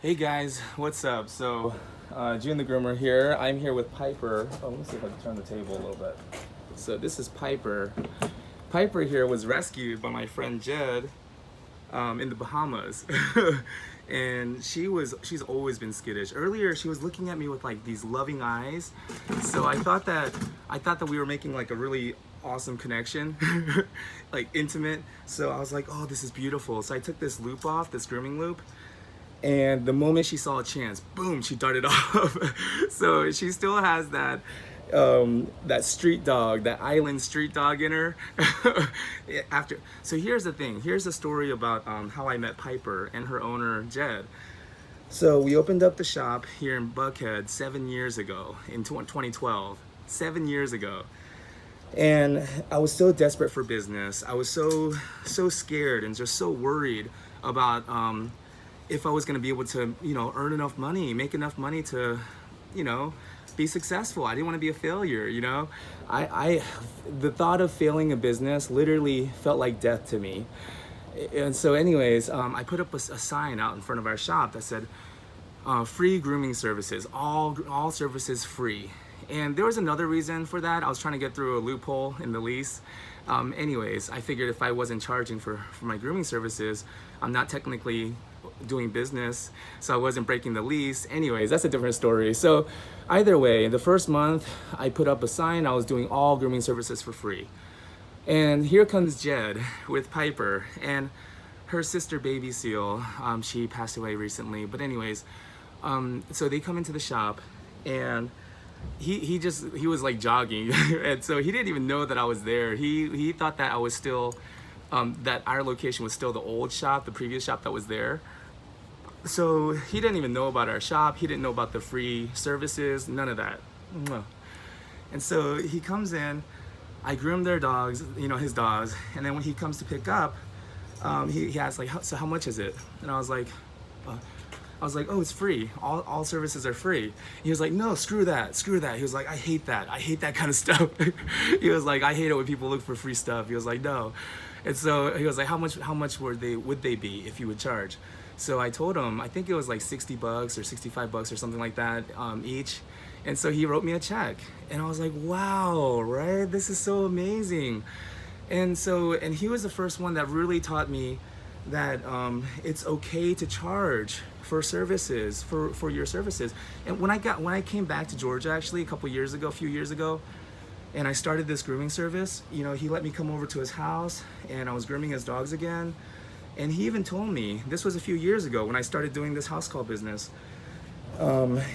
Hey guys, what's up? June the Groomer here. I'm here with Piper. Oh, let me see if I can turn the table a little bit. So, this is Piper. Piper here was rescued by my friend Jed in the Bahamas. And she's always been skittish. Earlier, she was looking at me with like these loving eyes. So, I thought that we were making like a really awesome connection, like intimate. So, I was like, oh, this is beautiful. So, I took this loop off, this grooming loop. And the moment she saw a chance, boom, she darted off. So she still has that street dog, that island street dog in her. So here's the thing. Here's the story about how I met Piper and her owner Jed. So we opened up the shop here in Buckhead 7 years ago in 2012. 7 years ago. And I was so desperate for business. I was so scared and just so worried about if I was going to be able to, earn enough money, make enough money to, be successful. I didn't want to be a failure. The thought of failing a business literally felt like death to me. And so anyways, I put up a sign out in front of our shop that said, free grooming services, all services free. And there was another reason for that. I was trying to get through a loophole in the lease. Anyways, I figured if I wasn't charging for my grooming services, I'm not technically doing business, so I wasn't breaking the lease. Anyways, that's a different story. So either way, the first month I put up a sign, I was doing all grooming services for free. And here comes Jed with Piper and her sister Baby Seal. She passed away recently, but anyways, so they come into the shop and he was like jogging and so he didn't even know that I was there. He thought that I was still that our location was still the old shop, the previous shop that was there. So he didn't even know about our shop. He didn't know about the free services, none of that. And so he comes in, I groom their dogs, his dogs, and then when he comes to pick up, he asks like, so how much is it? And I was like, oh, it's free. All services are free. He was like, no, screw that. He was like, I hate that kind of stuff. He was like, I hate it when people look for free stuff. He was like, no. And so he was like, how much would they be if you would charge? So I told him, I think it was like $60 or $65 or something like that each. And so he wrote me a check. And I was like, wow, right? This is so amazing. And he was the first one that really taught me that it's okay to charge for services, for your services. And when I came back to Georgia, actually a few years ago, and I started this grooming service, he let me come over to his house and I was grooming his dogs again. And he even told me, this was a few years ago when I started doing this house call business.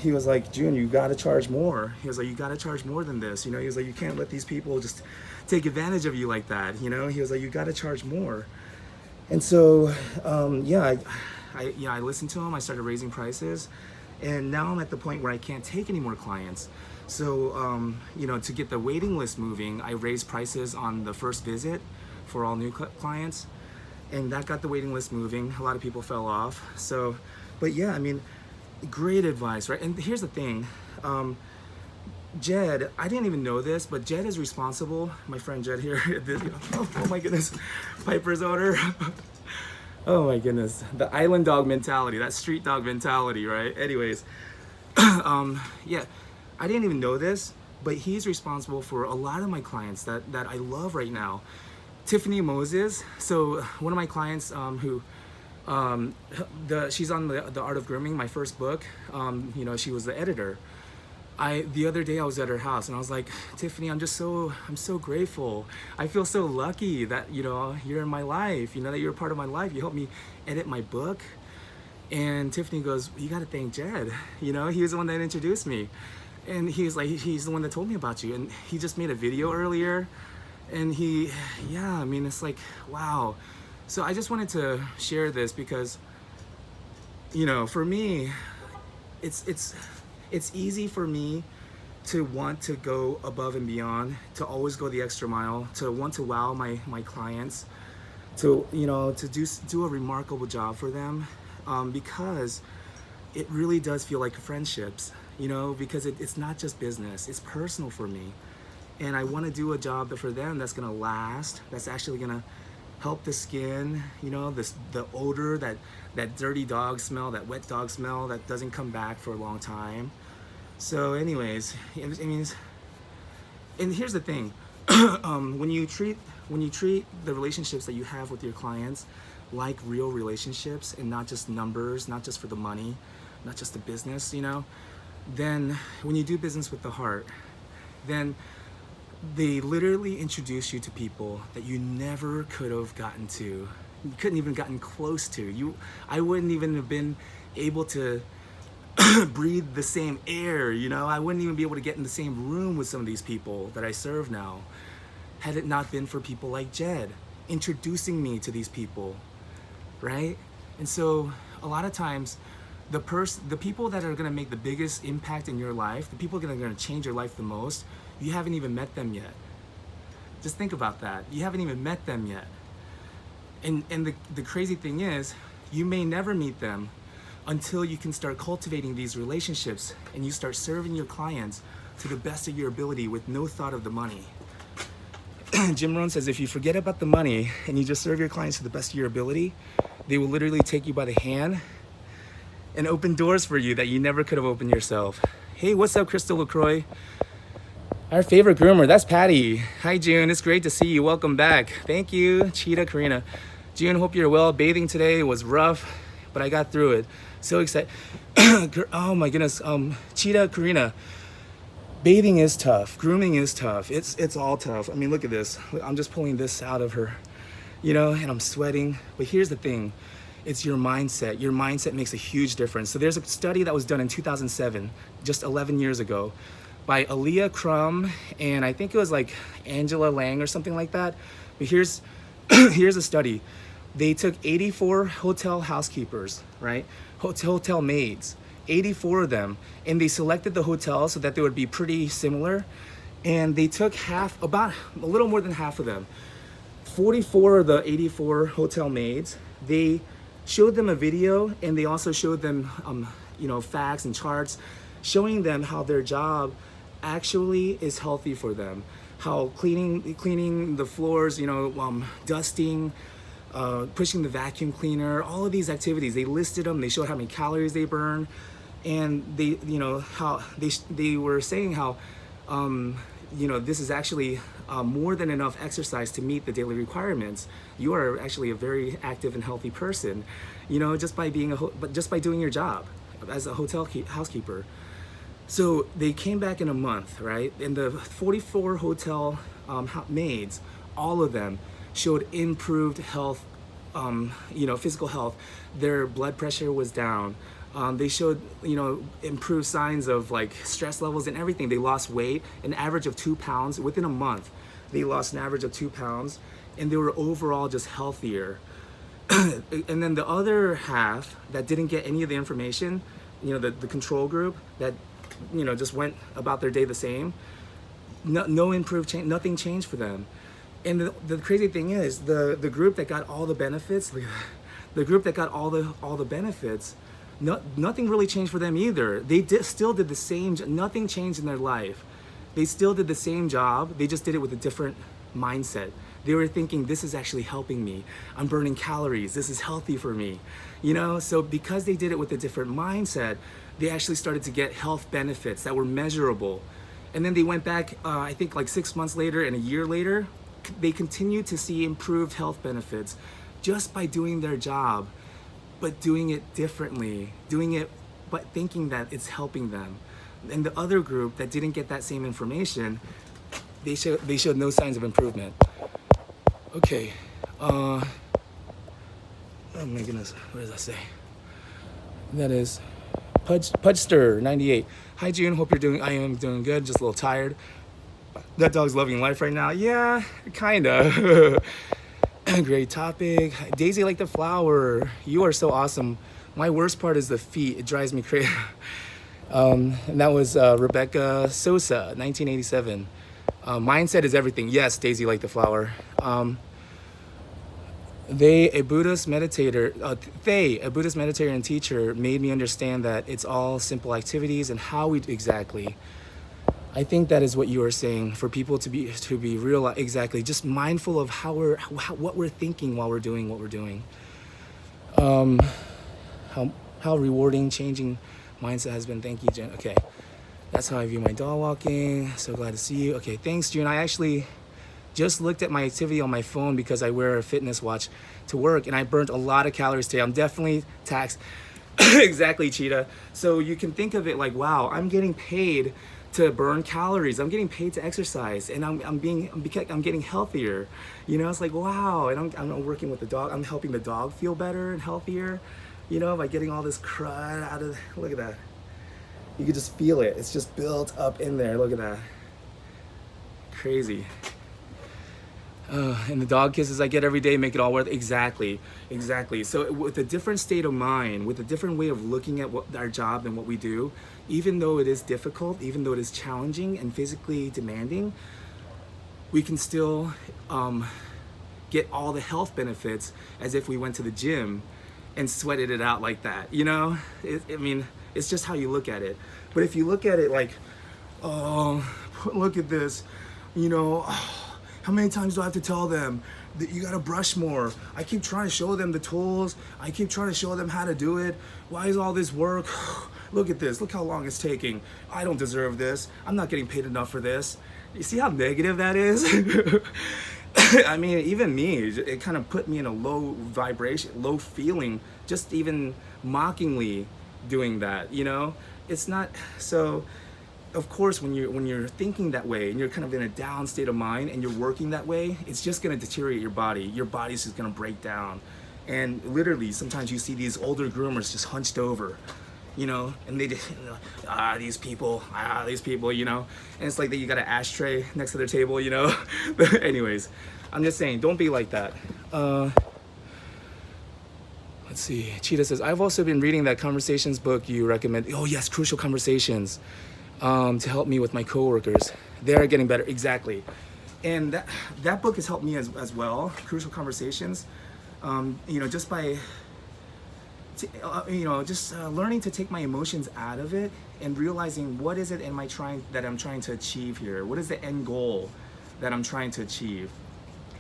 He was like, June, you gotta charge more. He was like, you gotta charge more than this. He was like, you can't let these people just take advantage of you like that. He was like, you gotta charge more. And so, I listened to him. I started raising prices, and now I'm at the point where I can't take any more clients. So, to get the waiting list moving, I raised prices on the first visit for all new clients, and that got the waiting list moving. A lot of people fell off. So, but yeah, I mean, great advice, right? And here's the thing. Jed, I didn't even know this, but Jed is responsible. My friend Jed here. Oh my goodness, Piper's owner. Oh my goodness, the island dog mentality, that street dog mentality, right? Anyways, yeah, I didn't even know this, but he's responsible for a lot of my clients that I love right now. Tiffany Moses, so one of my clients she's on the Art of Grooming, my first book. She was the editor. The other day I was at her house and I was like, Tiffany, I'm so grateful. I feel so lucky that, you're in my life, that you're a part of my life. You helped me edit my book. And Tiffany goes, you got to thank Jed. He was the one that introduced me. And he's the one that told me about you. And he just made a video earlier. And it's like, wow. So I just wanted to share this because, for me, it's easy for me to want to go above and beyond, to always go the extra mile, to want to wow my clients, to do a remarkable job for them, because it really does feel like friendships, because it's not just business, it's personal for me. And I want to do a job for them that's going to last, that's actually going to help the skin, you know, the odor, that dirty dog smell, that wet dog smell that doesn't come back for a long time. So anyways, I mean, and here's the thing, when you treat the relationships that you have with your clients like real relationships and not just numbers, not just for the money, not just the business, you know, then when you do business with the heart, then they literally introduce you to people that you never could have gotten to. You couldn't even gotten close to. I wouldn't even have been able to breathe the same air, you know? I wouldn't even be able to get in the same room with some of these people that I serve now, had it not been for people like Jed introducing me to these people, right? And so a lot of times, the people that are gonna make the biggest impact in your life, the people that are gonna change your life the most, you haven't even met them yet. Just think about that. You haven't even met them yet. And the crazy thing is, you may never meet them until you can start cultivating these relationships and you start serving your clients to the best of your ability with no thought of the money. Jim Rohn says, if you forget about the money and you just serve your clients to the best of your ability, they will literally take you by the hand and open doors for you that you never could have opened yourself. Hey, what's up, Crystal LaCroix? Our favorite groomer, that's Patty. Hi, June, it's great to see you. Welcome back. Thank you, Cheetah Karina. June, hope you're well. Bathing today was rough, but I got through it. So excited. Oh my goodness, Cheetah Karina. Bathing is tough, grooming is tough. It's all tough. I mean, look at this. I'm just pulling this out of her, you know, and I'm sweating. But here's the thing. It's your mindset. Your mindset makes a huge difference. So there's a study that was done in 2007, just 11 years ago, by Aaliyah Crum, and I think it was like Angela Lang or something like that. But here's a study. They took 84 hotel housekeepers, right? Hotel maids, 84 of them, and they selected the hotels so that they would be pretty similar. And they took about a little more than half of them. 44 of the 84 hotel maids, they showed them a video, and they also showed them, you know, facts and charts showing them how their job actually is healthy for them. How cleaning the floors, you know, dusting, pushing the vacuum cleaner, all of these activities, they listed them, they showed how many calories they burn, and they, you know, how they were saying how, you know, this is actually more than enough exercise to meet the daily requirements. You are actually a very active and healthy person, you know, just by being just by doing your job as a hotel housekeeper. So they came back in a month, right? And the 44 hotel maids, all of them showed improved health, you know, physical health. Their blood pressure was down. They showed, you know, improved signs of like stress levels and everything. They lost weight, an average of 2 pounds within a month. They lost an average of 2 pounds, and they were overall just healthier. And then the other half that didn't get any of the information, you know, the control group that, you know, just went about their day the same, no improved change, nothing changed for them. And the crazy thing is, the group that got all the benefits, the group that got all the benefits, nothing really changed for them either. They still did the same, nothing changed in their life. They still did the same job, they just did it with a different mindset. They were thinking, this is actually helping me. I'm burning calories, this is healthy for me. You know, so because they did it with a different mindset, they actually started to get health benefits that were measurable. And then they went back, I think like 6 months later and a year later, they continued to see improved health benefits just by doing their job, but doing it differently, but thinking that it's helping them. And the other group that didn't get that same information, they showed no signs of improvement. Okay, oh my goodness, what does that say? That is Pudster 98. Hi June, hope you're doing, I am doing good, just a little tired. That dog's loving life right now. Yeah, kinda. Great topic. Daisy like the flower. You are so awesome. My worst part is the feet. It drives me crazy. And that was Rebecca Sosa, 1987. Mindset is everything. Yes, Daisy like the flower. A Buddhist meditator and teacher, made me understand that it's all simple activities and how we exactly. I think that is what you are saying, for people to be real, exactly, just mindful of what we're thinking while we're doing what we're doing. How rewarding changing mindset has been. Thank you, Jen. Okay, that's how I view my dog walking. So glad to see you. Okay, thanks, June. I actually just looked at my activity on my phone because I wear a fitness watch to work, and I burnt a lot of calories today. I'm definitely taxed. Exactly, Cheetah. So you can think of it like, wow, I'm getting paid to burn calories. I'm getting paid to exercise, and I'm getting healthier. You know, it's like, wow. And I'm working with the dog. I'm helping the dog feel better and healthier. You know, by getting all this crud out of. Look at that. You can just feel it. It's just built up in there. Look at that. Crazy. And the dog kisses I get every day make it all worth it. Exactly. So with a different state of mind, with a different way of looking at what our job and what we do, even though it is difficult, even though it is challenging and physically demanding, we can still get all the health benefits as if we went to the gym and sweated it out like that. You know, I mean, it's just how you look at it. But if you look at it like, oh, look at this, you know. How many times do I have to tell them that you gotta brush more? I keep trying to show them the tools. I keep trying to show them how to do it. Why is all this work? Look at this, look how long it's taking. I don't deserve this. I'm not getting paid enough for this. You see how negative that is? I mean, even me, it kind of put me in a low vibration, low feeling, just even mockingly doing that, you know? It's not, so, of course, when you're thinking that way and you're kind of in a down state of mind and you're working that way, it's just going to deteriorate your body. Your body's just going to break down. And literally, sometimes you see these older groomers just hunched over, you know, and they just, these people, you know, and it's like that you got an ashtray next to their table, you know. But anyways, I'm just saying, don't be like that. Let's see. Cheetah says, I've also been reading that Conversations book you recommend. Oh yes, Crucial Conversations. To help me with my coworkers. They're getting better, exactly. And that book has helped me as well, Crucial Conversations. You know, just by, learning to take my emotions out of it and realizing what is it I'm trying to achieve here? What is the end goal that I'm trying to achieve?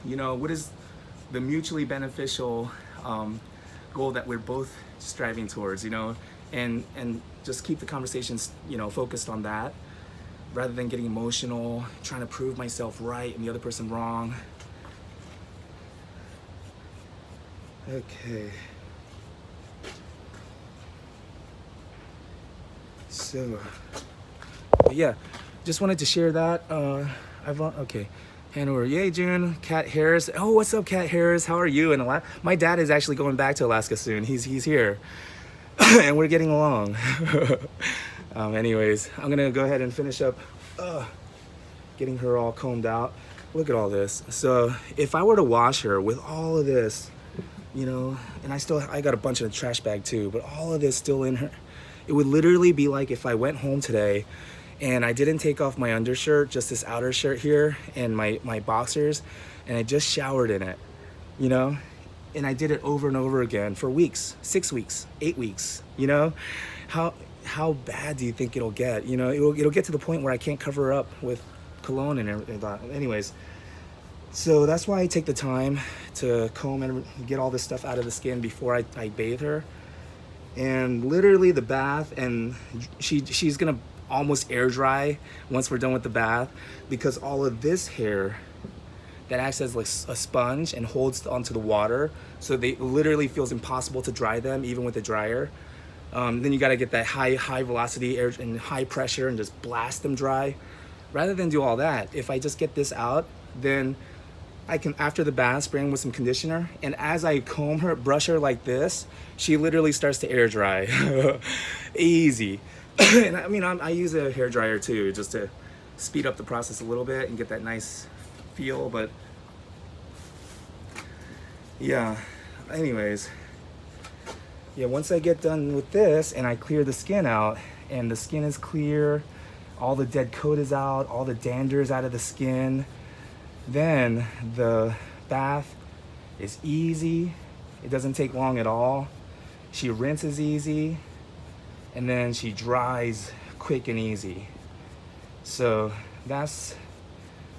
You know, what is the mutually beneficial goal that we're both striving towards, you know? And just keep the conversations, you know, focused on that rather than getting emotional, trying to prove myself right and the other person wrong. Okay. So, yeah, just wanted to share that. Okay. Hanover, yay, June. Kat Harris. Oh, what's up, Kat Harris? How are you? And my dad is actually going back to Alaska soon. He's here. And we're getting along. Anyways, I'm gonna go ahead and finish up getting her all combed out. Look at all this. So if I were to wash her with all of this, you know, and I got a bunch in a trash bag too, but all of this still in her, it would literally be like if I went home today and I didn't take off my undershirt, just this outer shirt here and my boxers, and I just showered in it, you know? And I did it over and over again for weeks, 6 weeks, 8 weeks, you know? How bad do you think it'll get? You know, it'll get to the point where I can't cover up with cologne and everything. Anyways, so that's why I take the time to comb and get all this stuff out of the skin before I bathe her. And literally the bath, and she's gonna almost air dry once we're done with the bath, because all of this hair that acts as like a sponge and holds onto the water, so they literally feels impossible to dry them even with a dryer. Then you got to get that high velocity air and high pressure and just blast them dry. Rather than do all that, if I just get this out, then I can, after the bath, spray them with some conditioner, and as I comb her, brush her like this, she literally starts to air dry. Easy. And I mean, I use a hair dryer too, just to speed up the process a little bit and get that nice feel. But yeah, anyways, yeah, once I get done with this and I clear the skin out and the skin is clear, all the dead coat is out, all the dander is out of the skin, then the bath is easy. It doesn't take long at all. She rinses easy, and then she dries quick and easy. So that's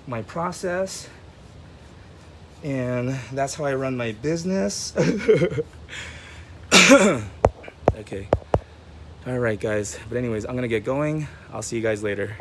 my process, and that's how I run my business. Okay. All right, guys. But anyways, I'm gonna get going. I'll see you guys later.